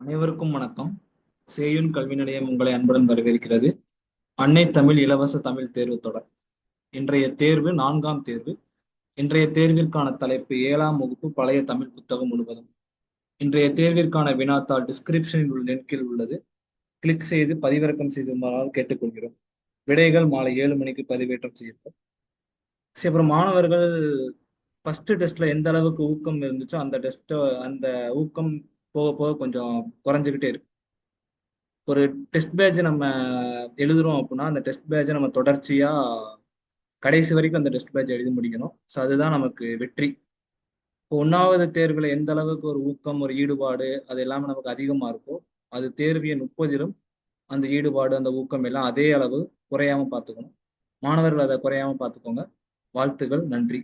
அனைவருக்கும் வணக்கம். சேயுன் கல்வி நிலையம் உங்களை அன்புடன் வரவேற்கிறது. அன்னை தமிழ் இலவச தமிழ் தேர்வு தொடர். இன்றைய தேர்வு 4ஆம் தேர்வு. இன்றைய தேர்விற்கான தலைப்பு 7ஆம் வகுப்பு பழைய தமிழ் புத்தகம் முழுவதும். இன்றைய தேர்விற்கான வினாத்தாள் டிஸ்கிரிப்ஷனில் உள்ள லிங்கில் உள்ளது. கிளிக் செய்து பதிவிறக்கம் செய்துமாறு கேட்டுக்கொள்கிறோம். விடைகள் மாலை 7 மணிக்கு பதிவேற்றம் செய்யப்படும். சரி, அப்புறம் மாணவர்கள் ஃபர்ஸ்ட் டெஸ்ட்ல எந்த அளவுக்கு ஊக்கம் இருந்துச்சோ அந்த ஊக்கம் போக போக கொஞ்சம் குறைஞ்சுக்கிட்டே இருக்கு. ஒரு டெஸ்ட் பேட்ச் நம்ம எழுதுறோம் அப்படின்னா அந்த டெஸ்ட் பேட்சை நம்ம தொடர்ச்சியா கடைசி வரைக்கும் அந்த டெஸ்ட் பேட்ச் எழுதி முடிக்கணும். ஸோ அதுதான் நமக்கு வெற்றி. இப்போ 1வது தேர்வில் எந்த அளவுக்கு ஒரு ஊக்கம், ஒரு ஈடுபாடு அது எல்லாமே நமக்கு அதிகமாக இருக்கும், அது தேர்வு எண் 30லும் அந்த ஈடுபாடு, அந்த ஊக்கம் எல்லாம் அதே அளவு குறையாம பார்த்துக்கணும். மாணவர்கள் அதை குறையாம பார்த்துக்கோங்க. வாழ்த்துக்கள். நன்றி.